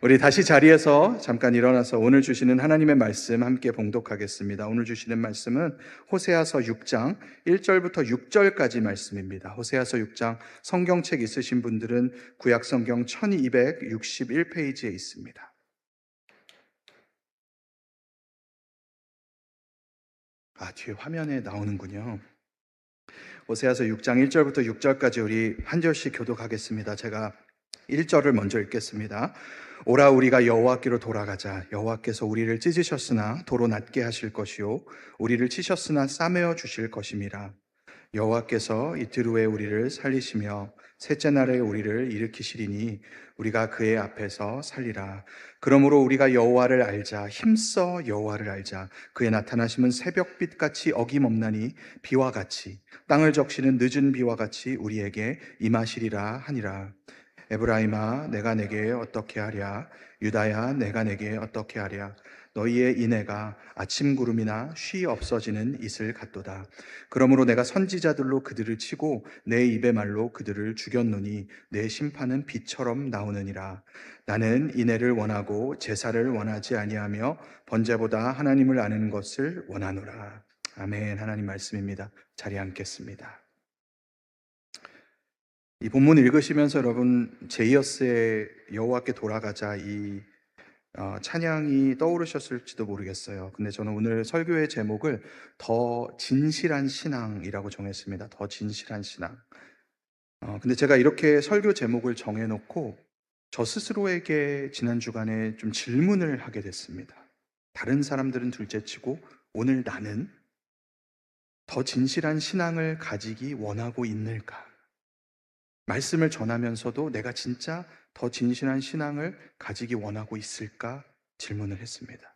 우리 다시 자리에서 잠깐 일어나서 오늘 주시는 하나님의 말씀 함께 봉독하겠습니다. 오늘 주시는 말씀은 호세아서 6장 1절부터 6절까지 말씀입니다. 호세아서 6장 성경책 있으신 분들은 구약 성경 1261페이지에 있습니다. 뒤에 화면에 나오는군요. 호세아서 6장 1절부터 6절까지 우리 한 절씩 교독하겠습니다. 제가 1절을 먼저 읽겠습니다. 오라 우리가 여호와께로 돌아가자. 여호와께서 우리를 찢으셨으나 도로 낮게 하실 것이요 우리를 치셨으나 싸매어 주실 것임이라. 여호와께서 이틀 후에 우리를 살리시며 셋째 날에 우리를 일으키시리니 우리가 그의 앞에서 살리라. 그러므로 우리가 여호와를 알자. 힘써 여호와를 알자. 그의 나타나심은 새벽빛같이 어김없나니 비와 같이 땅을 적시는 늦은 비와 같이 우리에게 임하시리라 하니라. 에브라임아 내가 내게 어떻게 하랴. 유다야 내가 내게 어떻게 하랴. 너희의 인애가 아침 구름이나 쉬 없어지는 이슬 같도다. 그러므로 내가 선지자들로 그들을 치고 내 입의 말로 그들을 죽였노니 내 심판은 비처럼 나오느니라. 나는 인애를 원하고 제사를 원하지 아니하며 번제보다 하나님을 아는 것을 원하노라. 아멘. 하나님 말씀입니다. 자리에 앉겠습니다. 이 본문 읽으시면서 여러분 제이어스의 여호와께 돌아가자 이 찬양이 떠오르셨을지도 모르겠어요. 근데 저는 오늘 설교의 제목을 더 진실한 신앙이라고 정했습니다. 더 진실한 신앙. 근데 제가 이렇게 설교 제목을 정해놓고 저 스스로에게 지난 주간에 좀 질문을 하게 됐습니다. 다른 사람들은 둘째치고 오늘 나는 더 진실한 신앙을 가지기 원하고 있는가? 말씀을 전하면서도 내가 진짜 더 진실한 신앙을 가지기 원하고 있을까 질문을 했습니다.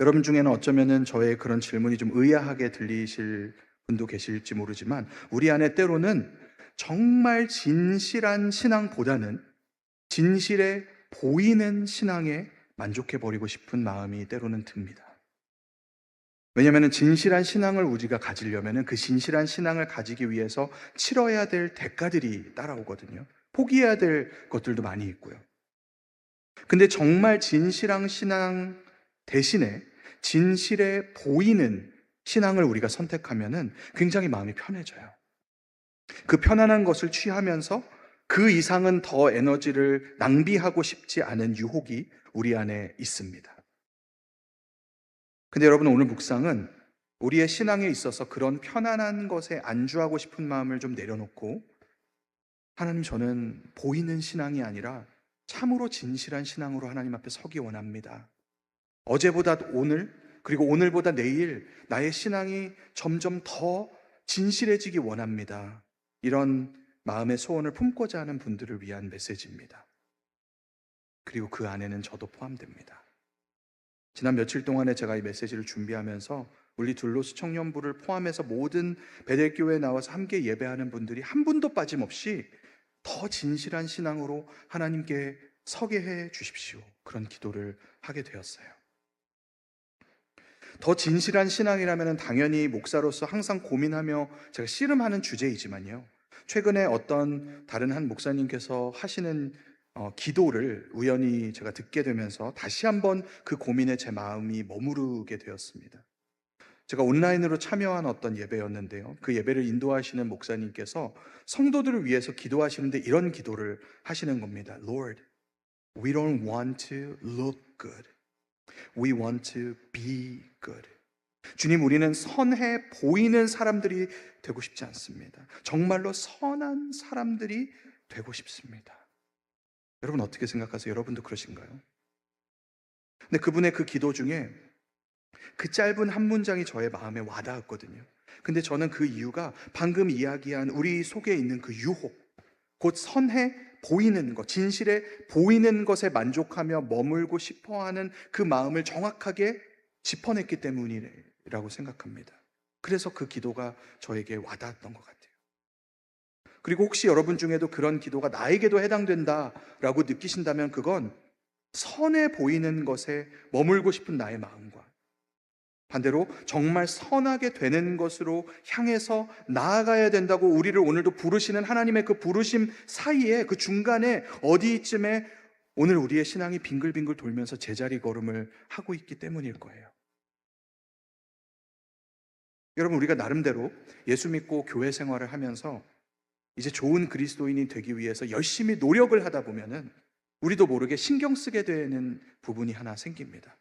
여러분 중에는 어쩌면은 저의 그런 질문이 좀 의아하게 들리실 분도 계실지 모르지만 우리 안에 때로는 정말 진실한 신앙보다는 진실해 보이는 신앙에 만족해버리고 싶은 마음이 때로는 듭니다. 왜냐하면 진실한 신앙을 우리가 가지려면 그 진실한 신앙을 가지기 위해서 치러야 될 대가들이 따라오거든요. 포기해야 될 것들도 많이 있고요. 근데 정말 진실한 신앙 대신에 진실해 보이는 신앙을 우리가 선택하면 굉장히 마음이 편해져요. 그 편안한 것을 취하면서 그 이상은 더 에너지를 낭비하고 싶지 않은 유혹이 우리 안에 있습니다. 근데 여러분 오늘 묵상은 우리의 신앙에 있어서 그런 편안한 것에 안주하고 싶은 마음을 좀 내려놓고 하나님 저는 보이는 신앙이 아니라 참으로 진실한 신앙으로 하나님 앞에 서기 원합니다. 어제보다 오늘 그리고 오늘보다 내일 나의 신앙이 점점 더 진실해지기 원합니다. 이런 마음의 소원을 품고자 하는 분들을 위한 메시지입니다. 그리고 그 안에는 저도 포함됩니다. 지난 며칠 동안에 제가 이 메시지를 준비하면서 우리 둘로스 청년부를 포함해서 모든 베델교회에 나와서 함께 예배하는 분들이 한 분도 빠짐없이 더 진실한 신앙으로 하나님께 서게 해 주십시오. 그런 기도를 하게 되었어요. 더 진실한 신앙이라면 당연히 목사로서 항상 고민하며 제가 씨름하는 주제이지만요. 최근에 어떤 다른 한 목사님께서 하시는 기도를 우연히 제가 듣게 되면서 다시 한번 그 고민에 제 마음이 머무르게 되었습니다. 제가 온라인으로 참여한 어떤 예배였는데요. 그 예배를 인도하시는 목사님께서 성도들을 위해서 기도하시는데 이런 기도를 하시는 겁니다. Lord, we don't want to look good. We want to be good. 주님, 우리는 선해 보이는 사람들이 되고 싶지 않습니다. 정말로 선한 사람들이 되고 싶습니다. 여러분 어떻게 생각하세요? 여러분도 그러신가요? 근데 그분의 그 기도 중에 그 짧은 한 문장이 저의 마음에 와닿았거든요. 근데 저는 그 이유가 방금 이야기한 우리 속에 있는 그 유혹, 곧 선해 보이는 것, 진실해 보이는 것에 만족하며 머물고 싶어하는 그 마음을 정확하게 짚어냈기 때문이라고 생각합니다. 그래서 그 기도가 저에게 와닿았던 것 같아요. 그리고 혹시 여러분 중에도 그런 기도가 나에게도 해당된다라고 느끼신다면 그건 선해 보이는 것에 머물고 싶은 나의 마음과 반대로 정말 선하게 되는 것으로 향해서 나아가야 된다고 우리를 오늘도 부르시는 하나님의 그 부르심 사이에 그 중간에 어디쯤에 오늘 우리의 신앙이 빙글빙글 돌면서 제자리 걸음을 하고 있기 때문일 거예요. 여러분, 우리가 나름대로 예수 믿고 교회 생활을 하면서 이제 좋은 그리스도인이 되기 위해서 열심히 노력을 하다 보면은 우리도 모르게 신경 쓰게 되는 부분이 하나 생깁니다.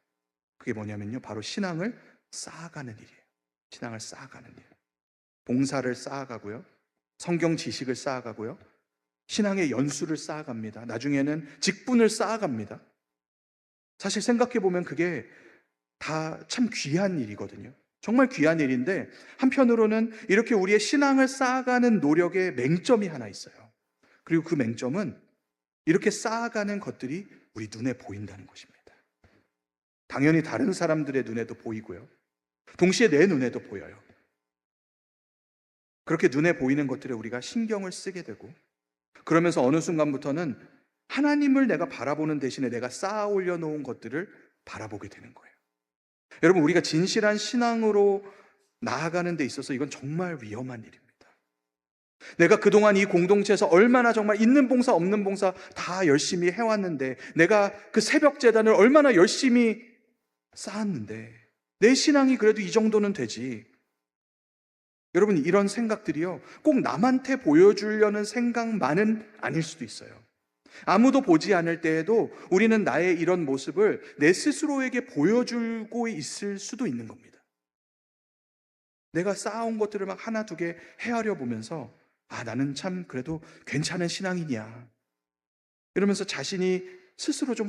그게 뭐냐면요, 바로 신앙을 쌓아가는 일이에요. 신앙을 쌓아가는 일. 봉사를 쌓아가고요, 성경 지식을 쌓아가고요, 신앙의 연수를 쌓아갑니다. 나중에는 직분을 쌓아갑니다. 사실 생각해보면 그게 다 참 귀한 일이거든요. 정말 귀한 일인데, 한편으로는 이렇게 우리의 신앙을 쌓아가는 노력에 맹점이 하나 있어요. 그리고 그 맹점은 이렇게 쌓아가는 것들이 우리 눈에 보인다는 것입니다. 당연히 다른 사람들의 눈에도 보이고요, 동시에 내 눈에도 보여요. 그렇게 눈에 보이는 것들에 우리가 신경을 쓰게 되고, 그러면서 어느 순간부터는 하나님을 내가 바라보는 대신에 내가 쌓아 올려놓은 것들을 바라보게 되는 거예요. 여러분, 우리가 진실한 신앙으로 나아가는 데 있어서 이건 정말 위험한 일입니다. 내가 그동안 이 공동체에서 얼마나 정말 있는 봉사 없는 봉사 다 열심히 해왔는데, 내가 그 새벽 제단을 얼마나 열심히 쌓았는데 내 신앙이 그래도 이 정도는 되지. 여러분, 이런 생각들이요, 꼭 남한테 보여주려는 생각만은 아닐 수도 있어요. 아무도 보지 않을 때에도 우리는 나의 이런 모습을 내 스스로에게 보여주고 있을 수도 있는 겁니다. 내가 쌓아온 것들을 막 하나 두 개 헤아려 보면서, 아, 나는 참 그래도 괜찮은 신앙이냐, 이러면서 자신이 스스로 좀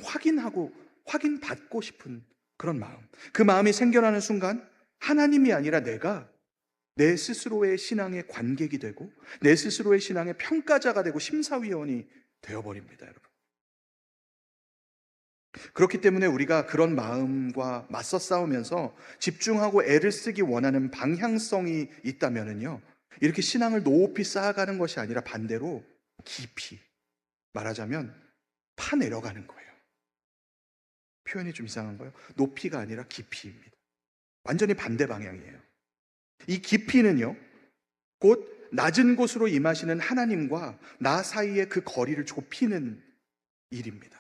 확인받고 싶은 그런 마음, 그 마음이 생겨나는 순간 하나님이 아니라 내가 내 스스로의 신앙의 관객이 되고 내 스스로의 신앙의 평가자가 되고 심사위원이 되어버립니다, 여러분. 그렇기 때문에 우리가 그런 마음과 맞서 싸우면서 집중하고 애를 쓰기 원하는 방향성이 있다면요, 이렇게 신앙을 높이 쌓아가는 것이 아니라 반대로 깊이, 말하자면 파내려가는 거예요. 표현이 좀 이상한 거예요. 높이가 아니라 깊이입니다. 완전히 반대 방향이에요. 이 깊이는요, 곧 낮은 곳으로 임하시는 하나님과 나 사이의 그 거리를 좁히는 일입니다.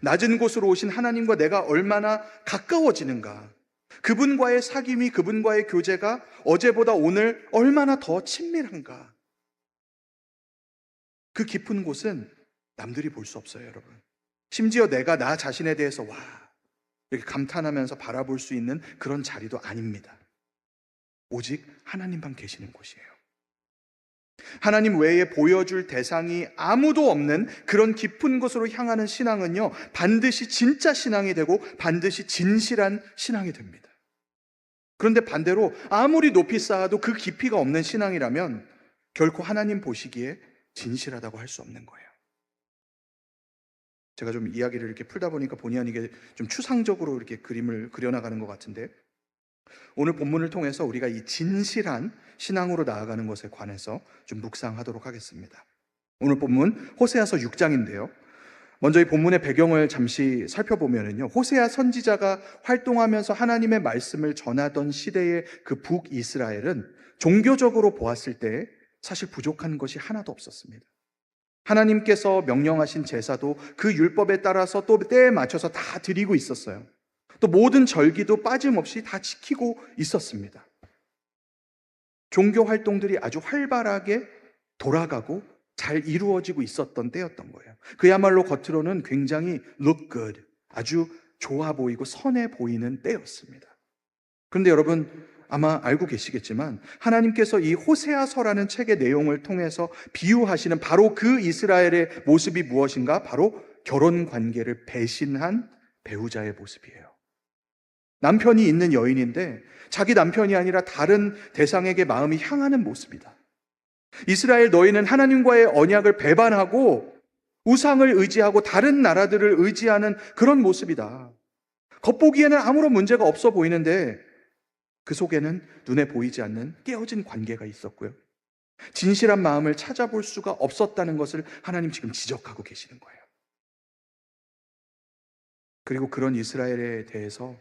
낮은 곳으로 오신 하나님과 내가 얼마나 가까워지는가, 그분과의 사귐이, 그분과의 교제가 어제보다 오늘 얼마나 더 친밀한가, 그 깊은 곳은 남들이 볼 수 없어요, 여러분. 심지어 내가 나 자신에 대해서 와, 이렇게 감탄하면서 바라볼 수 있는 그런 자리도 아닙니다. 오직 하나님만 계시는 곳이에요. 하나님 외에 보여줄 대상이 아무도 없는 그런 깊은 곳으로 향하는 신앙은요, 반드시 진짜 신앙이 되고 반드시 진실한 신앙이 됩니다. 그런데 반대로 아무리 높이 쌓아도 그 깊이가 없는 신앙이라면 결코 하나님 보시기에 진실하다고 할 수 없는 거예요. 제가 좀 이야기를 이렇게 풀다 보니까 본의 아니게 좀 추상적으로 이렇게 그림을 그려나가는 것 같은데, 오늘 본문을 통해서 우리가 이 진실한 신앙으로 나아가는 것에 관해서 좀 묵상하도록 하겠습니다. 오늘 본문 호세아서 6장인데요. 먼저 이 본문의 배경을 잠시 살펴보면요, 호세아 선지자가 활동하면서 하나님의 말씀을 전하던 시대의 그 북이스라엘은 종교적으로 보았을 때 사실 부족한 것이 하나도 없었습니다. 하나님께서 명령하신 제사도 그 율법에 따라서 또 때에 맞춰서 다 드리고 있었어요. 또 모든 절기도 빠짐없이 다 지키고 있었습니다. 종교 활동들이 아주 활발하게 돌아가고 잘 이루어지고 있었던 때였던 거예요. 그야말로 겉으로는 굉장히 look good, 아주 좋아 보이고 선해 보이는 때였습니다. 그런데 여러분, 아마 알고 계시겠지만 하나님께서 이 호세아서라는 책의 내용을 통해서 비유하시는 바로 그 이스라엘의 모습이 무엇인가? 바로 결혼 관계를 배신한 배우자의 모습이에요. 남편이 있는 여인인데 자기 남편이 아니라 다른 대상에게 마음이 향하는 모습이다. 이스라엘, 너희는 하나님과의 언약을 배반하고 우상을 의지하고 다른 나라들을 의지하는 그런 모습이다. 겉보기에는 아무런 문제가 없어 보이는데 그 속에는 눈에 보이지 않는 깨어진 관계가 있었고요, 진실한 마음을 찾아볼 수가 없었다는 것을 하나님 지금 지적하고 계시는 거예요. 그리고 그런 이스라엘에 대해서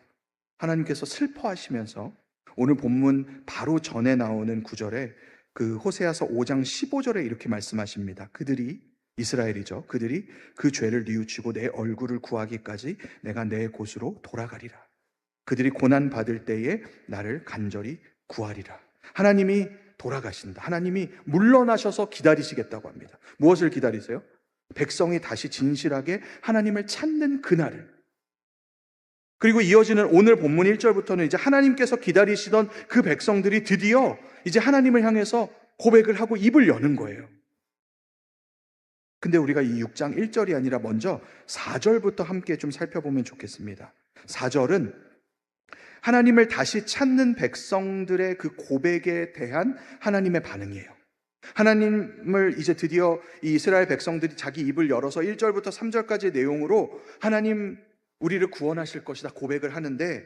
하나님께서 슬퍼하시면서 오늘 본문 바로 전에 나오는 구절에 그 호세아서 5장 15절에 이렇게 말씀하십니다. 그들이 이스라엘이죠. 그들이 그 죄를 뉘우치고 내 얼굴을 구하기까지 내가 내 곳으로 돌아가리라. 그들이 고난 받을 때에 나를 간절히 구하리라. 하나님이 돌아가신다. 하나님이 물러나셔서 기다리시겠다고 합니다. 무엇을 기다리세요? 백성이 다시 진실하게 하나님을 찾는 그날을. 그리고 이어지는 오늘 본문 1절부터는 이제 하나님께서 기다리시던 그 백성들이 드디어 이제 하나님을 향해서 고백을 하고 입을 여는 거예요. 근데 우리가 이 6장 1절이 아니라 먼저 4절부터 함께 좀 살펴보면 좋겠습니다. 4절은 하나님을 다시 찾는 백성들의 그 고백에 대한 하나님의 반응이에요. 하나님을 이제 드디어 이 이스라엘 백성들이 자기 입을 열어서 1절부터 3절까지의 내용으로 하나님 우리를 구원하실 것이다 고백을 하는데,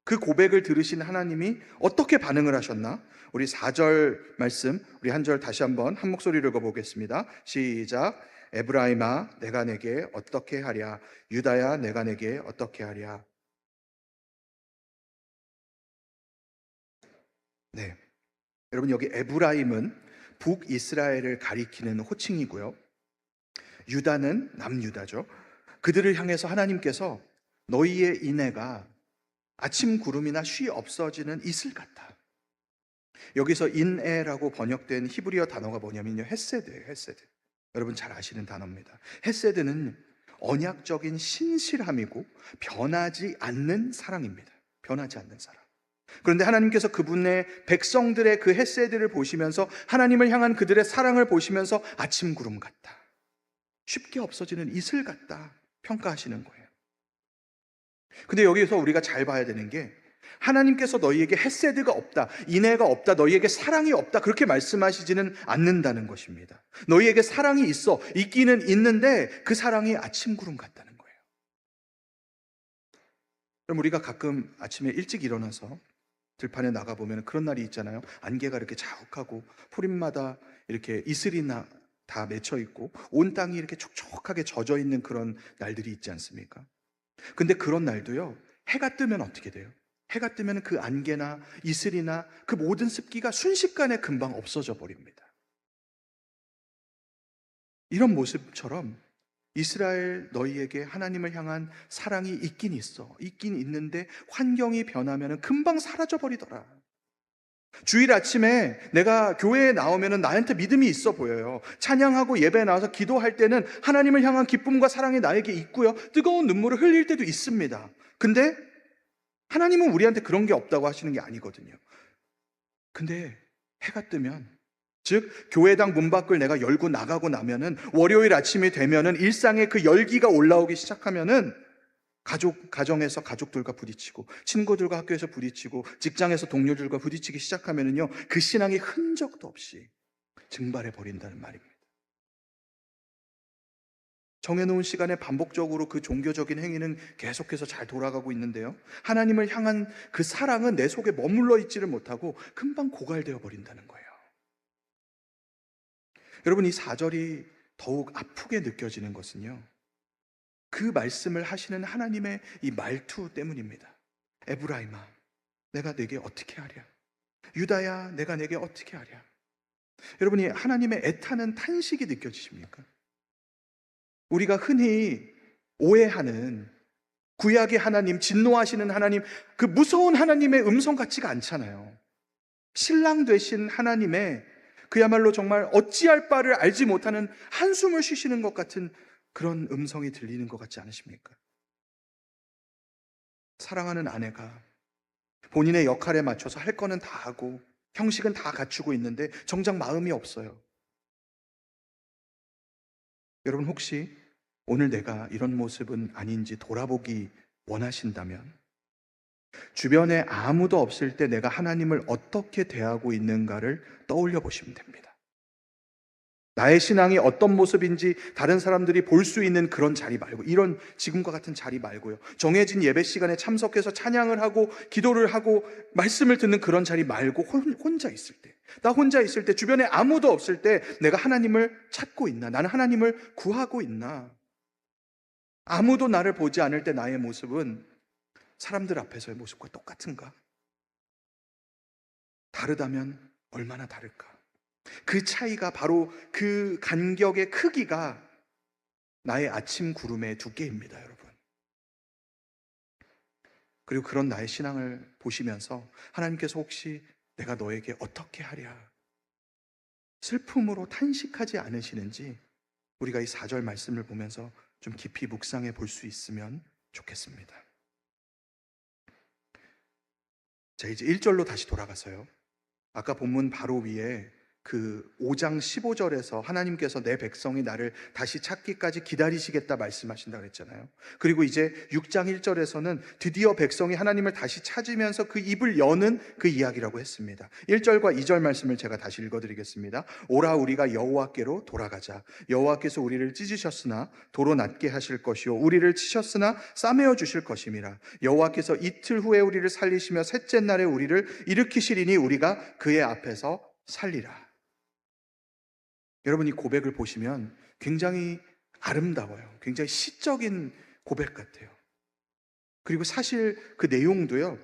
그 고백을 들으신 하나님이 어떻게 반응을 하셨나? 우리 4절 말씀, 우리 한 절 다시 한번 한 목소리로 읽어보겠습니다. 시작. 에브라임아 내가 내게 어떻게 하랴, 유다야 내가 내게 어떻게 하랴. 네, 여러분 여기 에브라임은 북이스라엘을 가리키는 호칭이고요, 유다는 남유다죠. 그들을 향해서 하나님께서 너희의 인애가 아침 구름이나 쉬 없어지는 이슬 같다. 여기서 인애라고 번역된 히브리어 단어가 뭐냐면요, 헤세드예요. 헤세드. 여러분 잘 아시는 단어입니다. 헤세드는 언약적인 신실함이고 변하지 않는 사랑입니다. 변하지 않는 사랑. 그런데 하나님께서 그분의 백성들의 그 헤세드를 보시면서, 하나님을 향한 그들의 사랑을 보시면서 아침 구름 같다, 쉽게 없어지는 이슬 같다 평가하시는 거예요. 근데 여기서 우리가 잘 봐야 되는 게, 하나님께서 너희에게 헤세드가 없다, 인애가 없다, 너희에게 사랑이 없다 그렇게 말씀하시지는 않는다는 것입니다. 너희에게 사랑이 있어, 있기는 있는데 그 사랑이 아침 구름 같다는 거예요. 그럼 우리가 가끔 아침에 일찍 일어나서 들판에 나가보면 그런 날이 있잖아요. 안개가 이렇게 자욱하고 풀잎마다 이렇게 이슬이 다 맺혀 있고 온 땅이 이렇게 촉촉하게 젖어 있는 그런 날들이 있지 않습니까? 근데 그런 날도요, 해가 뜨면 어떻게 돼요? 해가 뜨면 그 안개나 이슬이나 그 모든 습기가 순식간에 금방 없어져 버립니다. 이런 모습처럼 이스라엘 너희에게 하나님을 향한 사랑이 있긴 있어, 있긴 있는데 환경이 변하면 금방 사라져 버리더라. 주일 아침에 내가 교회에 나오면 나한테 믿음이 있어 보여요. 찬양하고 예배 나와서 기도할 때는 하나님을 향한 기쁨과 사랑이 나에게 있고요, 뜨거운 눈물을 흘릴 때도 있습니다. 근데 하나님은 우리한테 그런 게 없다고 하시는 게 아니거든요. 근데 해가 뜨면, 즉 교회당 문 밖을 내가 열고 나가고 나면은, 월요일 아침이 되면은 일상에 그 열기가 올라오기 시작하면은 가정에서 가족들과 부딪히고, 친구들과 학교에서 부딪히고, 직장에서 동료들과 부딪히기 시작하면은요, 그 신앙이 흔적도 없이 증발해 버린다는 말입니다. 정해놓은 시간에 반복적으로 그 종교적인 행위는 계속해서 잘 돌아가고 있는데요, 하나님을 향한 그 사랑은 내 속에 머물러 있지를 못하고 금방 고갈되어 버린다는 거예요. 여러분, 이 4절이 더욱 아프게 느껴지는 것은요, 그 말씀을 하시는 하나님의 이 말투 때문입니다. 에브라임아 내가 내게 어떻게 하랴, 유다야 내가 내게 어떻게 하랴. 여러분이 하나님의 애타는 탄식이 느껴지십니까? 우리가 흔히 오해하는 구약의 하나님, 진노하시는 하나님, 그 무서운 하나님의 음성 같지가 않잖아요. 신랑 되신 하나님의 그야말로 정말 어찌할 바를 알지 못하는 한숨을 쉬시는 것 같은 그런 음성이 들리는 것 같지 않으십니까? 사랑하는 아내가 본인의 역할에 맞춰서 할 거는 다 하고 형식은 다 갖추고 있는데 정작 마음이 없어요. 여러분, 혹시 오늘 내가 이런 모습은 아닌지 돌아보기 원하신다면, 주변에 아무도 없을 때 내가 하나님을 어떻게 대하고 있는가를 떠올려 보시면 됩니다. 나의 신앙이 어떤 모습인지 다른 사람들이 볼 수 있는 그런 자리 말고, 이런 지금과 같은 자리 말고요, 정해진 예배 시간에 참석해서 찬양을 하고 기도를 하고 말씀을 듣는 그런 자리 말고, 혼자 있을 때, 나 혼자 있을 때, 주변에 아무도 없을 때 내가 하나님을 찾고 있나? 나는 하나님을 구하고 있나? 아무도 나를 보지 않을 때 나의 모습은 사람들 앞에서의 모습과 똑같은가? 다르다면 얼마나 다를까? 그 차이가 바로 그 간격의 크기가 나의 아침 구름의 두께입니다, 여러분. 그리고 그런 나의 신앙을 보시면서 하나님께서 혹시 내가 너에게 어떻게 하랴 슬픔으로 탄식하지 않으시는지 우리가 이 4절 말씀을 보면서 좀 깊이 묵상해 볼 수 있으면 좋겠습니다. 자, 이제 1절로 다시 돌아가서요. 아까 본문 바로 위에 그 5장 15절에서 하나님께서 내 백성이 나를 다시 찾기까지 기다리시겠다 말씀하신다고 했잖아요. 그리고 이제 6장 1절에서는 드디어 백성이 하나님을 다시 찾으면서 그 입을 여는 그 이야기라고 했습니다. 1절과 2절 말씀을 제가 다시 읽어드리겠습니다. 오라 우리가 여호와께로 돌아가자. 여호와께서 우리를 찢으셨으나 도로 낫게 하실 것이요 우리를 치셨으나 싸매어 주실 것임이라. 여호와께서 이틀 후에 우리를 살리시며 셋째 날에 우리를 일으키시리니 우리가 그의 앞에서 살리라. 여러분, 이 고백을 보시면 굉장히 아름다워요. 굉장히 시적인 고백 같아요. 그리고 사실 그 내용도요,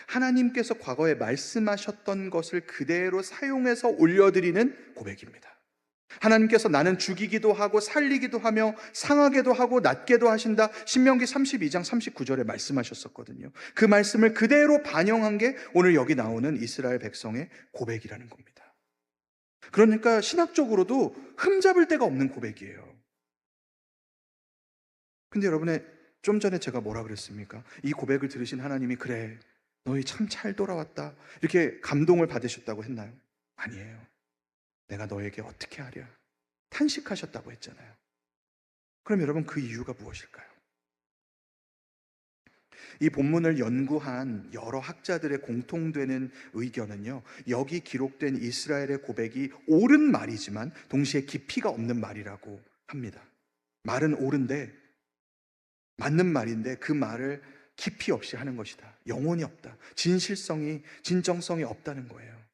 하나님께서 과거에 말씀하셨던 것을 그대로 사용해서 올려드리는 고백입니다. 하나님께서 나는 죽이기도 하고 살리기도 하며 상하게도 하고 낫게도 하신다. 신명기 32장 39절에 말씀하셨었거든요. 그 말씀을 그대로 반영한 게 오늘 여기 나오는 이스라엘 백성의 고백이라는 겁니다. 그러니까 신학적으로도 흠잡을 데가 없는 고백이에요. 근데 여러분의 좀 전에 제가 뭐라 그랬습니까? 이 고백을 들으신 하나님이 그래 너희 참 잘 돌아왔다 이렇게 감동을 받으셨다고 했나요? 아니에요. 내가 너에게 어떻게 하랴 탄식하셨다고 했잖아요. 그럼 여러분 그 이유가 무엇일까요? 이 본문을 연구한 여러 학자들의 공통되는 의견은요, 여기 기록된 이스라엘의 고백이 옳은 말이지만 동시에 깊이가 없는 말이라고 합니다. 말은 옳은데, 맞는 말인데 그 말을 깊이 없이 하는 것이다. 영혼이 없다. 진정성이 없다는 거예요.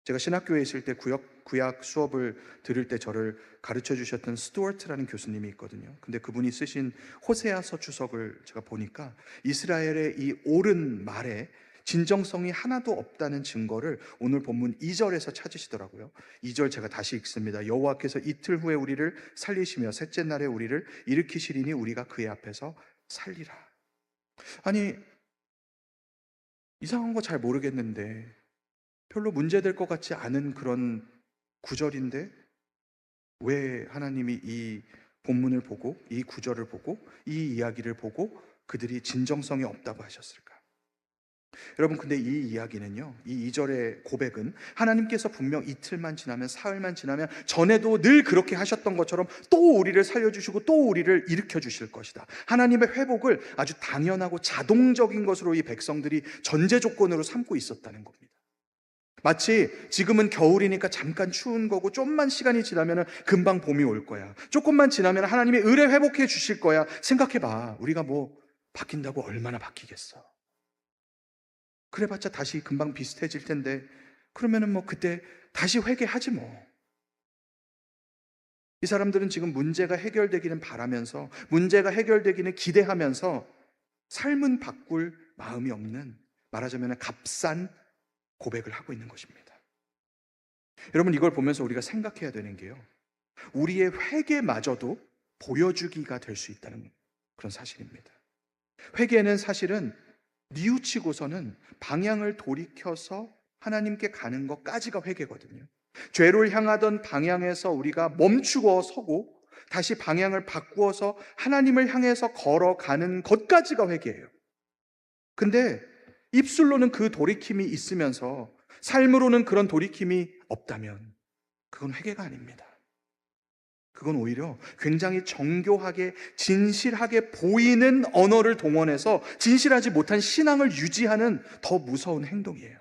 제가 신학교에 있을 때 구약 수업을 들을 때 저를 가르쳐 주셨던 스튜어트라는 교수님이 있거든요. 근데 그분이 쓰신 호세아서 주석을 제가 보니까 이스라엘의 이 옳은 말에 진정성이 하나도 없다는 증거를 오늘 본문 2절에서 찾으시더라고요. 2절 제가 다시 읽습니다. 여호와께서 이틀 후에 우리를 살리시며 셋째 날에 우리를 일으키시리니 우리가 그의 앞에서 살리라. 아니, 이상한 거 잘 모르겠는데 별로 문제될 것 같지 않은 그런 구절인데 왜 하나님이 이 본문을 보고 이 구절을 보고 이 이야기를 보고 그들이 진정성이 없다고 하셨을까? 여러분, 근데 이 이야기는요, 이 2절의 고백은 하나님께서 분명 이틀만 지나면 사흘만 지나면 전에도 늘 그렇게 하셨던 것처럼 또 우리를 살려주시고 또 우리를 일으켜 주실 것이다. 하나님의 회복을 아주 당연하고 자동적인 것으로 이 백성들이 전제 조건으로 삼고 있었다는 겁니다. 마치 지금은 겨울이니까 잠깐 추운 거고 좀만 시간이 지나면 금방 봄이 올 거야. 조금만 지나면 하나님이 의뢰 회복해 주실 거야. 생각해봐. 우리가 뭐 바뀐다고 얼마나 바뀌겠어. 그래봤자 다시 금방 비슷해질 텐데 그러면은 뭐 그때 다시 회개하지 뭐. 이 사람들은 지금 문제가 해결되기는 바라면서 문제가 해결되기는 기대하면서 삶은 바꿀 마음이 없는, 말하자면 값싼 고백을 하고 있는 것입니다. 여러분, 이걸 보면서 우리가 생각해야 되는 게요, 우리의 회개마저도 보여주기가 될 수 있다는 그런 사실입니다. 회개는 사실은 뉘우치고서는 방향을 돌이켜서 하나님께 가는 것까지가 회개거든요. 죄를 향하던 방향에서 우리가 멈추어 서고 다시 방향을 바꾸어서 하나님을 향해서 걸어가는 것까지가 회개예요. 근데 입술로는 그 돌이킴이 있으면서 삶으로는 그런 돌이킴이 없다면 그건 회개가 아닙니다. 그건 오히려 굉장히 정교하게 진실하게 보이는 언어를 동원해서 진실하지 못한 신앙을 유지하는 더 무서운 행동이에요.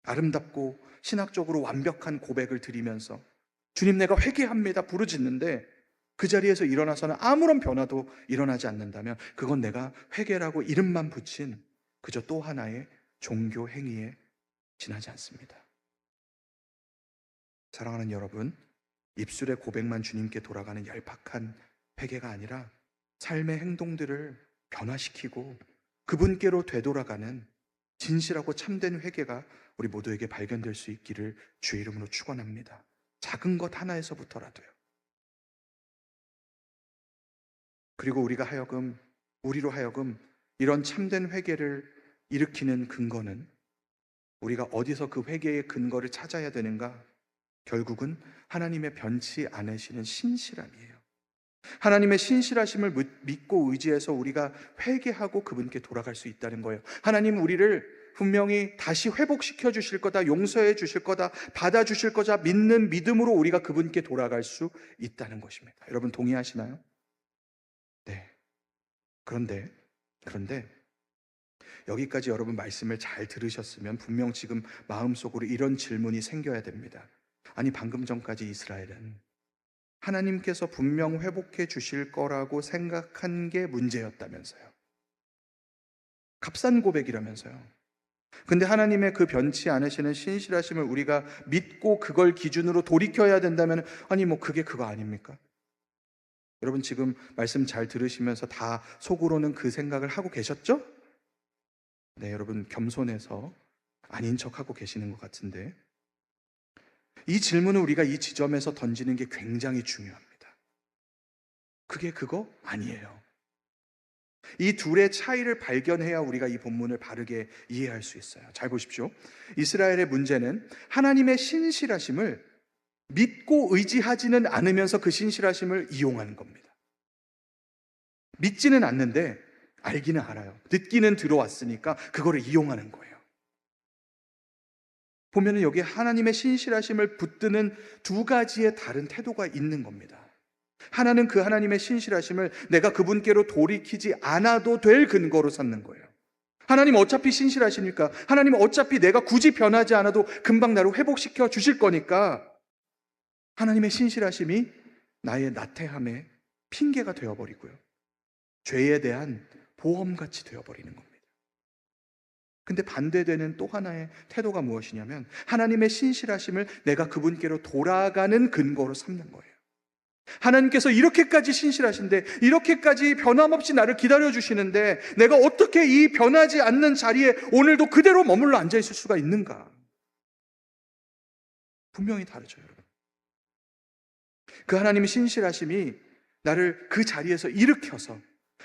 아름답고 신학적으로 완벽한 고백을 드리면서 주님 내가 회개합니다 부르짖는데 그 자리에서 일어나서는 아무런 변화도 일어나지 않는다면 그건 내가 회개라고 이름만 붙인 그저 또 하나의 종교 행위에 지나지 않습니다. 사랑하는 여러분, 입술의 고백만 주님께 돌아가는 얄팍한 회개가 아니라 삶의 행동들을 변화시키고 그분께로 되돌아가는 진실하고 참된 회개가 우리 모두에게 발견될 수 있기를 주의 이름으로 축원합니다. 작은 것 하나에서부터라도요. 그리고 우리로 하여금 이런 참된 회개를 일으키는 근거는, 우리가 어디서 그 회개의 근거를 찾아야 되는가? 결국은 하나님의 변치 않으시는 신실함이에요. 하나님의 신실하심을 믿고 의지해서 우리가 회개하고 그분께 돌아갈 수 있다는 거예요. 하나님 우리를 분명히 다시 회복시켜 주실 거다, 용서해 주실 거다, 받아 주실 거다 믿는 믿음으로 우리가 그분께 돌아갈 수 있다는 것입니다. 여러분 동의하시나요? 네. 그런데 여기까지 여러분 말씀을 잘 들으셨으면 분명 지금 마음속으로 이런 질문이 생겨야 됩니다. 아니, 방금 전까지 이스라엘은 하나님께서 분명 회복해 주실 거라고 생각한 게 문제였다면서요. 값싼 고백이라면서요. 근데 하나님의 그 변치 않으시는 신실하심을 우리가 믿고 그걸 기준으로 돌이켜야 된다면, 아니 뭐 그게 그거 아닙니까? 여러분 지금 말씀 잘 들으시면서 다 속으로는 그 생각을 하고 계셨죠? 네, 여러분 겸손해서 아닌 척하고 계시는 것 같은데, 이 질문을 우리가 이 지점에서 던지는 게 굉장히 중요합니다. 그게 그거 아니에요. 이 둘의 차이를 발견해야 우리가 이 본문을 바르게 이해할 수 있어요. 잘 보십시오. 이스라엘의 문제는 하나님의 신실하심을 믿고 의지하지는 않으면서 그 신실하심을 이용하는 겁니다. 믿지는 않는데 알기는 알아요. 듣기는 들어왔으니까 그거를 이용하는 거예요. 보면은 여기에 하나님의 신실하심을 붙드는 두 가지의 다른 태도가 있는 겁니다. 하나는 그 하나님의 신실하심을 내가 그분께로 돌이키지 않아도 될 근거로 삼는 거예요. 하나님 어차피 신실하시니까, 하나님 어차피 내가 굳이 변하지 않아도 금방 나를 회복시켜 주실 거니까, 하나님의 신실하심이 나의 나태함의 핑계가 되어버리고요, 죄에 대한 보험같이 되어버리는 겁니다. 근데 반대되는 또 하나의 태도가 무엇이냐면, 하나님의 신실하심을 내가 그분께로 돌아가는 근거로 삼는 거예요. 하나님께서 이렇게까지 신실하신데, 이렇게까지 변함없이 나를 기다려주시는데, 내가 어떻게 이 변하지 않는 자리에 오늘도 그대로 머물러 앉아있을 수가 있는가? 분명히 다르죠, 여러분. 그 하나님의 신실하심이 나를 그 자리에서 일으켜서,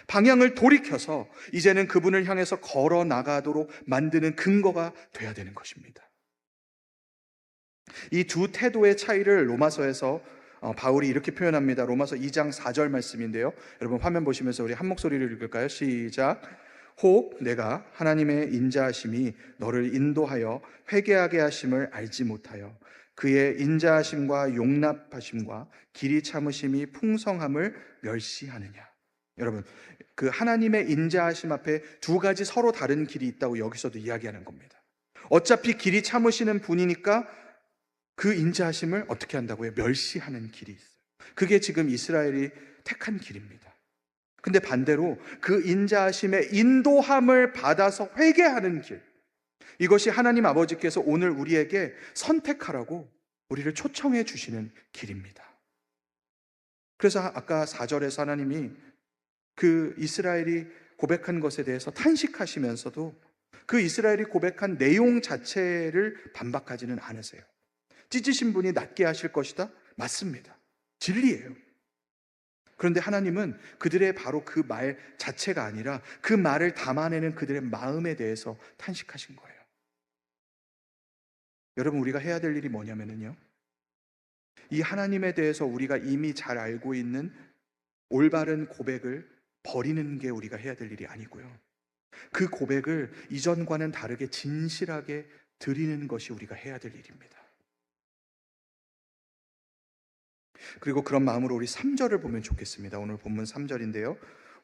방향을 돌이켜서 이제는 그분을 향해서 걸어 나가도록 만드는 근거가 돼야 되는 것입니다. 이 두 태도의 차이를 로마서에서 바울이 이렇게 표현합니다. 로마서 2장 4절 말씀인데요, 여러분 화면 보시면서 우리 한 목소리를 읽을까요? 시작. 혹 내가 하나님의 인자하심이 너를 인도하여 회개하게 하심을 알지 못하여 그의 인자하심과 용납하심과 길이 참으심이 풍성함을 멸시하느냐. 여러분, 그 하나님의 인자하심 앞에 두 가지 서로 다른 길이 있다고 여기서도 이야기하는 겁니다. 어차피 길이 참으시는 분이니까 그 인자하심을 어떻게 한다고요? 멸시하는 길이 있어요. 그게 지금 이스라엘이 택한 길입니다. 근데 반대로 그 인자하심의 인도함을 받아서 회개하는 길, 이것이 하나님 아버지께서 오늘 우리에게 선택하라고 우리를 초청해 주시는 길입니다. 그래서 아까 4절에서 하나님이 그 이스라엘이 고백한 것에 대해서 탄식하시면서도 그 이스라엘이 고백한 내용 자체를 반박하지는 않으세요. 찢으신 분이 낫게 하실 것이다? 맞습니다. 진리예요. 그런데 하나님은 그들의 바로 그 말 자체가 아니라 그 말을 담아내는 그들의 마음에 대해서 탄식하신 거예요. 여러분, 우리가 해야 될 일이 뭐냐면요, 이 하나님에 대해서 우리가 이미 잘 알고 있는 올바른 고백을 버리는 게 우리가 해야 될 일이 아니고요, 그 고백을 이전과는 다르게 진실하게 드리는 것이 우리가 해야 될 일입니다. 그리고 그런 마음으로 우리 3절을 보면 좋겠습니다. 오늘 본문 3절인데요,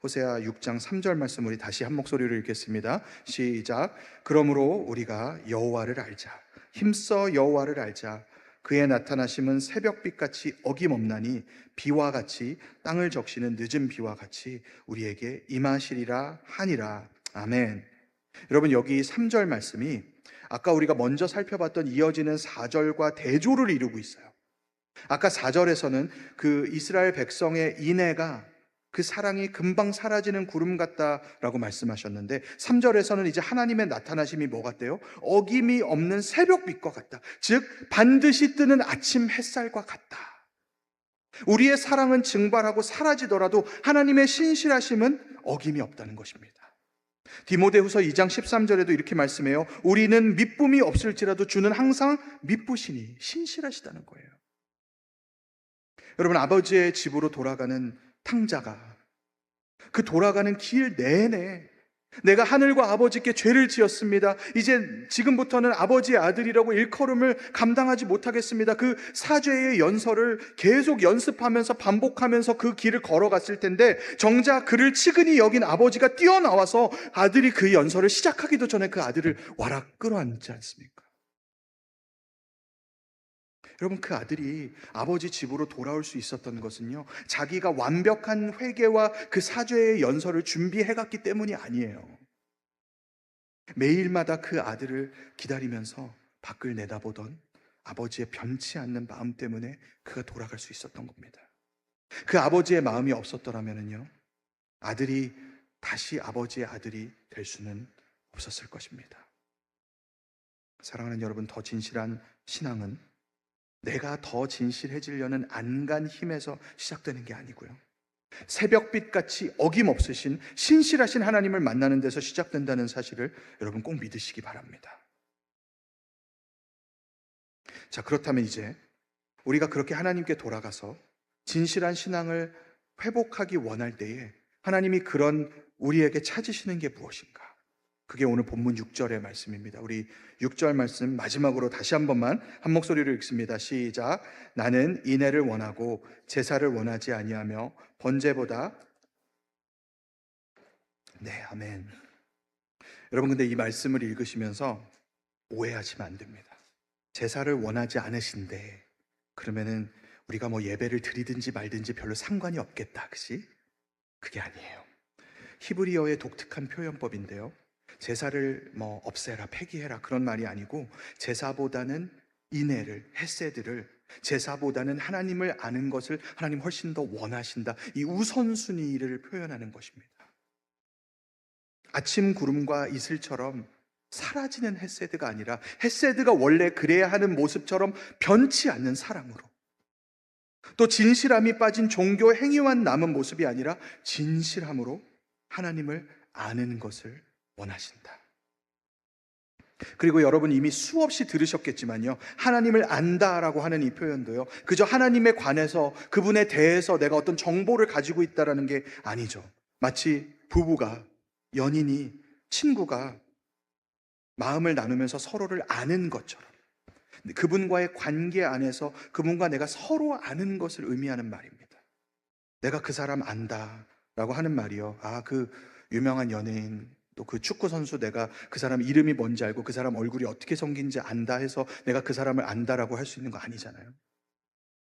호세아 6장 3절 말씀 우리 다시 한 목소리로 읽겠습니다. 시작. 그러므로 우리가 여호와를 알자. 힘써 여호와를 알자. 그의 나타나심은 새벽빛같이 어김없나니 비와 같이 땅을 적시는 늦은 비와 같이 우리에게 임하시리라 하니라. 아멘. 여러분, 여기 3절 말씀이 아까 우리가 먼저 살펴봤던 이어지는 4절과 대조를 이루고 있어요. 아까 4절에서는 그 이스라엘 백성의 인애가 그 사랑이 금방 사라지는 구름 같다라고 말씀하셨는데 3절에서는 이제 하나님의 나타나심이 뭐 같대요? 어김이 없는 새벽빛과 같다. 즉 반드시 뜨는 아침 햇살과 같다. 우리의 사랑은 증발하고 사라지더라도 하나님의 신실하심은 어김이 없다는 것입니다. 디모데후서 2장 13절에도 이렇게 말씀해요. 우리는 미쁨이 없을지라도 주는 항상 미쁘시니 신실하시다는 거예요. 여러분, 아버지의 집으로 돌아가는 탕자가 그 돌아가는 길 내내 내가 하늘과 아버지께 죄를 지었습니다. 이제 지금부터는 아버지의 아들이라고 일컬음을 감당하지 못하겠습니다. 그 사죄의 연설을 계속 연습하면서 반복하면서 그 길을 걸어갔을 텐데 정작 그를 치근히 여긴 아버지가 뛰어나와서 아들이 그 연설을 시작하기도 전에 그 아들을 와라 끌어안지 않습니까? 여러분, 그 아들이 아버지 집으로 돌아올 수 있었던 것은요, 자기가 완벽한 회개와 그 사죄의 연설을 준비해갔기 때문이 아니에요. 매일마다 그 아들을 기다리면서 밖을 내다보던 아버지의 변치 않는 마음 때문에 그가 돌아갈 수 있었던 겁니다. 그 아버지의 마음이 없었더라면요, 아들이 다시 아버지의 아들이 될 수는 없었을 것입니다. 사랑하는 여러분, 더 진실한 신앙은 내가 더 진실해지려는 안간 힘에서 시작되는 게 아니고요, 새벽빛같이 어김없으신 신실하신 하나님을 만나는 데서 시작된다는 사실을 여러분 꼭 믿으시기 바랍니다. 자, 그렇다면 이제 우리가 그렇게 하나님께 돌아가서 진실한 신앙을 회복하기 원할 때에 하나님이 그런 우리에게 찾으시는 게 무엇인가? 그게 오늘 본문 6절의 말씀입니다. 우리 6절 말씀 마지막으로 다시 한 번만 한 목소리로 읽습니다. 시작. 나는 인애를 원하고 제사를 원하지 아니하며 번제보다. 네, 아멘. 여러분, 근데 이 말씀을 읽으시면서 오해하시면 안 됩니다. 제사를 원하지 않으신데 그러면은 우리가 뭐 예배를 드리든지 말든지 별로 상관이 없겠다, 그치? 그게 아니에요. 히브리어의 독특한 표현법인데요, 제사를 뭐 없애라, 폐기해라 그런 말이 아니고 제사보다는 인애를, 헤세드를, 제사보다는 하나님을 아는 것을 하나님 훨씬 더 원하신다, 이 우선순위를 표현하는 것입니다. 아침 구름과 이슬처럼 사라지는 헤세드가 아니라 헤세드가 원래 그래야 하는 모습처럼 변치 않는 사랑으로, 또 진실함이 빠진 종교 행위만 남은 모습이 아니라 진실함으로 하나님을 아는 것을 원하신다. 그리고 여러분 이미 수없이 들으셨겠지만요, 하나님을 안다라고 하는 이 표현도요, 그저 하나님에 관해서 그분에 대해서 내가 어떤 정보를 가지고 있다라는 게 아니죠. 마치 부부가, 연인이, 친구가 마음을 나누면서 서로를 아는 것처럼 그분과의 관계 안에서 그분과 내가 서로 아는 것을 의미하는 말입니다. 내가 그 사람 안다라고 하는 말이요, 그 유명한 연예인, 또 그 축구 선수 내가 그 사람 이름이 뭔지 알고 그 사람 얼굴이 어떻게 생긴지 안다 해서 내가 그 사람을 안다라고 할 수 있는 거 아니잖아요.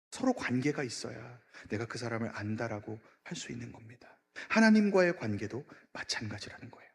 서로 관계가 있어야 내가 그 사람을 안다라고 할 수 있는 겁니다. 하나님과의 관계도 마찬가지라는 거예요.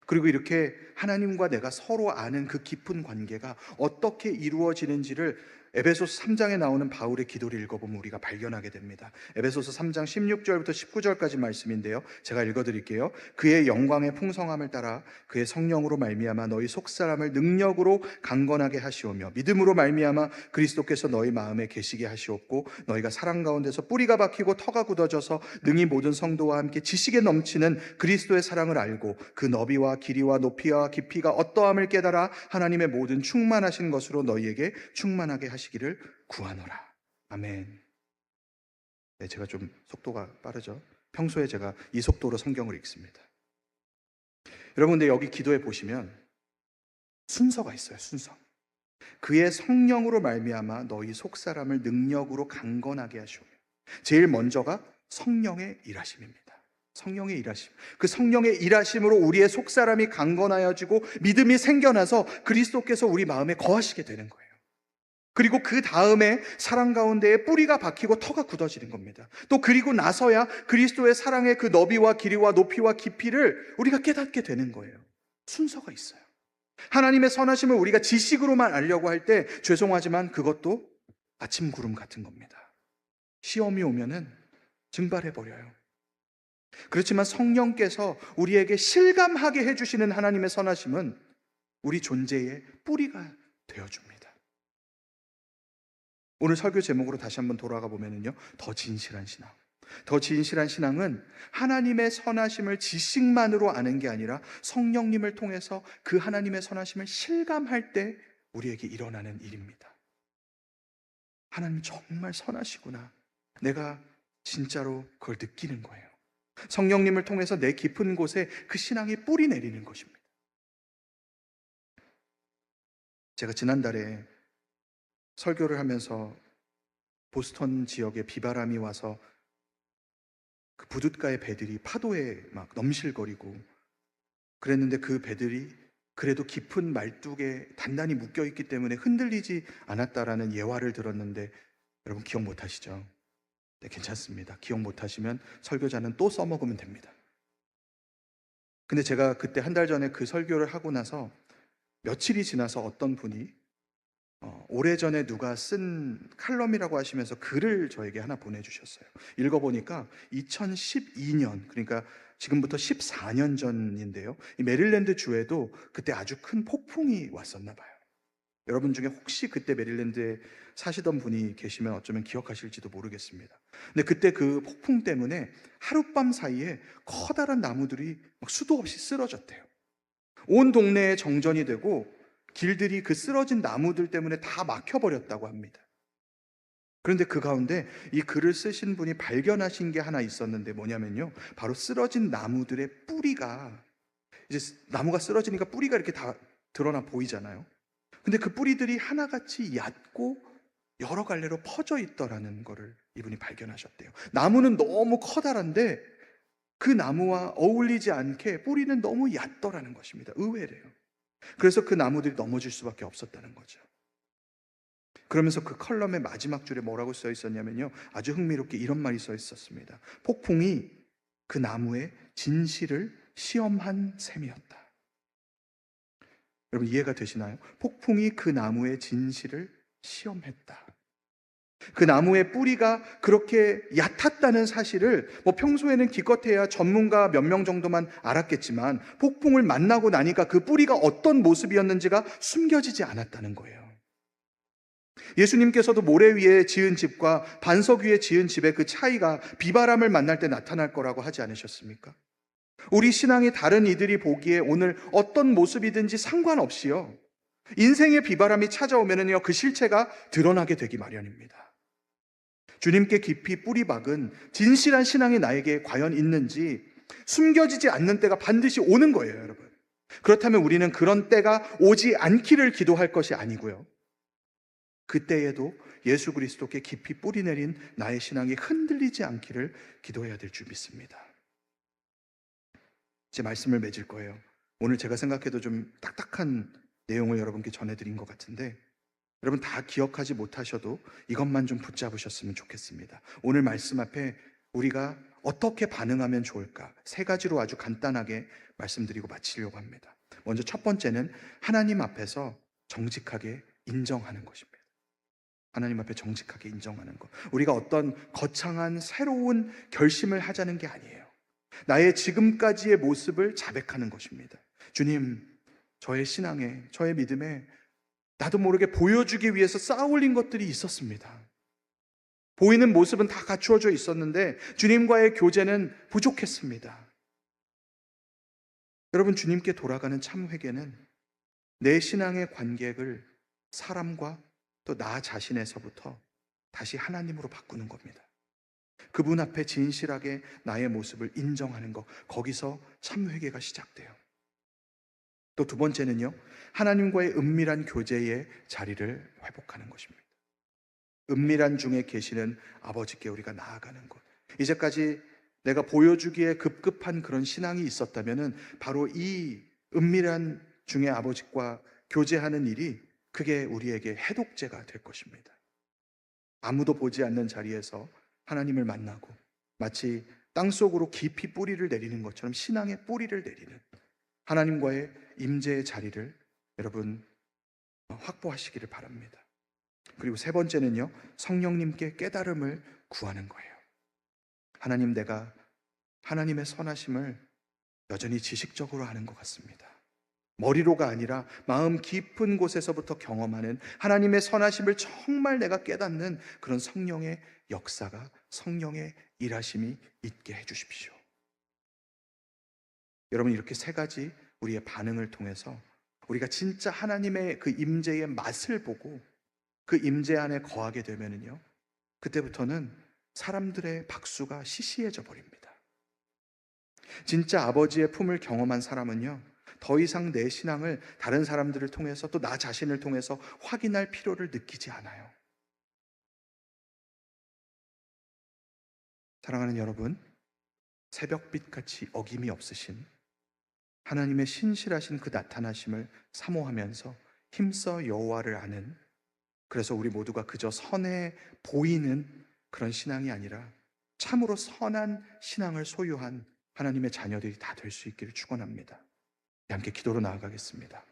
그리고 이렇게 하나님과 내가 서로 아는 그 깊은 관계가 어떻게 이루어지는지를 에베소서 3장에 나오는 바울의 기도를 읽어보면 우리가 발견하게 됩니다. 에베소서 3장 16절부터 19절까지 말씀인데요, 제가 읽어드릴게요. 그의 영광의 풍성함을 따라 그의 성령으로 말미암아 너희 속사람을 능력으로 강건하게 하시오며 믿음으로 말미암아 그리스도께서 너희 마음에 계시게 하시옵고 너희가 사랑 가운데서 뿌리가 박히고 터가 굳어져서 능히 모든 성도와 함께 지식에 넘치는 그리스도의 사랑을 알고 그 너비와 길이와 높이와 깊이가 어떠함을 깨달아 하나님의 모든 충만하신 것으로 너희에게 충만하게 하시기를 구하노라. 아멘. 네, 제가 좀 속도가 빠르죠. 평소에 제가 이 속도로 성경을 읽습니다. 여러분, 근데 여기 기도에 보시면 순서가 있어요. 순서. 그의 성령으로 말미암아 너희 속사람을 능력으로 강건하게 하시오며, 제일 먼저가 성령의 일하심입니다. 성령의 일하심. 그 성령의 일하심으로 우리의 속사람이 강건하여지고 믿음이 생겨나서 그리스도께서 우리 마음에 거하시게 되는 거예요. 그리고 그 다음에 사랑 가운데에 뿌리가 박히고 터가 굳어지는 겁니다. 또 그리고 나서야 그리스도의 사랑의 그 너비와 길이와 높이와 깊이를 우리가 깨닫게 되는 거예요. 순서가 있어요. 하나님의 선하심을 우리가 지식으로만 알려고 할 때 죄송하지만 그것도 아침 구름 같은 겁니다. 시험이 오면은 증발해 버려요. 그렇지만 성령께서 우리에게 실감하게 해주시는 하나님의 선하심은 우리 존재의 뿌리가 되어줍니다. 오늘 설교 제목으로 다시 한번 돌아가 보면은요, 더 진실한 신앙. 더 진실한 신앙은 하나님의 선하심을 지식만으로 아는 게 아니라 성령님을 통해서 그 하나님의 선하심을 실감할 때 우리에게 일어나는 일입니다. 하나님 정말 선하시구나. 내가 진짜로 그걸 느끼는 거예요. 성령님을 통해서 내 깊은 곳에 그 신앙이 뿌리 내리는 것입니다. 제가 지난달에 설교를 하면서 보스턴 지역에 비바람이 와서 그 부둣가의 배들이 파도에 막 넘실거리고 그랬는데, 그 배들이 그래도 깊은 말뚝에 단단히 묶여있기 때문에 흔들리지 않았다라는 예화를 들었는데, 여러분 기억 못 하시죠? 네, 괜찮습니다. 기억 못 하시면 설교자는 또 써먹으면 됩니다. 근데 제가 그때 한 달 전에 그 설교를 하고 나서 며칠이 지나서 어떤 분이 오래전에 누가 쓴 칼럼이라고 하시면서 글을 저에게 하나 보내주셨어요. 읽어보니까 2012년, 그러니까 지금부터 14년 전인데요, 이 메릴랜드 주에도 그때 아주 큰 폭풍이 왔었나 봐요. 여러분 중에 혹시 그때 메릴랜드에 사시던 분이 계시면 어쩌면 기억하실지도 모르겠습니다. 근데 그때 그 폭풍 때문에 하룻밤 사이에 커다란 나무들이 막 수도 없이 쓰러졌대요. 온 동네에 정전이 되고 길들이 그 쓰러진 나무들 때문에 다 막혀버렸다고 합니다. 그런데 그 가운데 이 글을 쓰신 분이 발견하신 게 하나 있었는데, 뭐냐면요, 바로 쓰러진 나무들의 뿌리가, 이제 나무가 쓰러지니까 뿌리가 이렇게 다 드러나 보이잖아요. 근데 그 뿌리들이 하나같이 얕고 여러 갈래로 퍼져 있더라는 거를 이분이 발견하셨대요. 나무는 너무 커다란데 그 나무와 어울리지 않게 뿌리는 너무 얕더라는 것입니다. 의외래요. 그래서 그 나무들이 넘어질 수밖에 없었다는 거죠. 그러면서 그 컬럼의 마지막 줄에 뭐라고 써 있었냐면요, 아주 흥미롭게 이런 말이 써 있었습니다. 폭풍이 그 나무의 진실을 시험한 셈이었다. 여러분 이해가 되시나요? 폭풍이 그 나무의 진실을 시험했다. 그 나무의 뿌리가 그렇게 얕았다는 사실을 평소에는 기껏해야 전문가 몇 명 정도만 알았겠지만, 폭풍을 만나고 나니까 그 뿌리가 어떤 모습이었는지가 숨겨지지 않았다는 거예요. 예수님께서도 모래 위에 지은 집과 반석 위에 지은 집의 그 차이가 비바람을 만날 때 나타날 거라고 하지 않으셨습니까? 우리 신앙의 다른 이들이 보기에 오늘 어떤 모습이든지 상관없이요, 인생의 비바람이 찾아오면은요, 그 실체가 드러나게 되기 마련입니다. 주님께 깊이 뿌리 박은 진실한 신앙이 나에게 과연 있는지 숨겨지지 않는 때가 반드시 오는 거예요, 여러분. 그렇다면 우리는 그런 때가 오지 않기를 기도할 것이 아니고요, 그때에도 예수 그리스도께 깊이 뿌리 내린 나의 신앙이 흔들리지 않기를 기도해야 될 줄 믿습니다. 제 말씀을 맺을 거예요. 오늘 제가 생각해도 좀 딱딱한 내용을 여러분께 전해드린 것 같은데, 여러분 다 기억하지 못하셔도 이것만 좀 붙잡으셨으면 좋겠습니다. 오늘 말씀 앞에 우리가 어떻게 반응하면 좋을까, 세 가지로 아주 간단하게 말씀드리고 마치려고 합니다. 먼저 첫 번째는 하나님 앞에서 정직하게 인정하는 것입니다. 하나님 앞에 정직하게 인정하는 것. 우리가 어떤 거창한 새로운 결심을 하자는 게 아니에요. 나의 지금까지의 모습을 자백하는 것입니다. 주님, 저의 신앙에, 저의 믿음에 나도 모르게 보여주기 위해서 쌓아 올린 것들이 있었습니다. 보이는 모습은 다 갖추어져 있었는데 주님과의 교제는 부족했습니다. 여러분, 주님께 돌아가는 참 회개는 내 신앙의 관객을 사람과 또 나 자신에서부터 다시 하나님으로 바꾸는 겁니다. 그분 앞에 진실하게 나의 모습을 인정하는 것, 거기서 참 회개가 시작돼요. 또 두 번째는요, 하나님과의 은밀한 교제의 자리를 회복하는 것입니다. 은밀한 중에 계시는 아버지께 우리가 나아가는 것. 이제까지 내가 보여주기에 급급한 그런 신앙이 있었다면 바로 이 은밀한 중에 아버지과 교제하는 일이, 그게 우리에게 해독제가 될 것입니다. 아무도 보지 않는 자리에서 하나님을 만나고 마치 땅속으로 깊이 뿌리를 내리는 것처럼 신앙의 뿌리를 내리는 하나님과의 임재의 자리를 여러분 확보하시기를 바랍니다. 그리고 세 번째는요, 성령님께 깨달음을 구하는 거예요. 하나님, 내가 하나님의 선하심을 여전히 지식적으로 아는 것 같습니다. 머리로가 아니라 마음 깊은 곳에서부터 경험하는 하나님의 선하심을 정말 내가 깨닫는 그런 성령의 역사가, 성령의 일하심이 있게 해주십시오. 여러분, 이렇게 세 가지 우리의 반응을 통해서 우리가 진짜 하나님의 그 임재의 맛을 보고 그 임재 안에 거하게 되면은요, 그때부터는 사람들의 박수가 시시해져 버립니다. 진짜 아버지의 품을 경험한 사람은요, 더 이상 내 신앙을 다른 사람들을 통해서, 또 나 자신을 통해서 확인할 필요를 느끼지 않아요. 사랑하는 여러분, 새벽빛같이 어김이 없으신 하나님의 신실하신 그 나타나심을 사모하면서 힘써 여호와를 아는, 그래서 우리 모두가 그저 선해 보이는 그런 신앙이 아니라 참으로 선한 신앙을 소유한 하나님의 자녀들이 다 될 수 있기를 축원합니다. 함께 기도로 나아가겠습니다.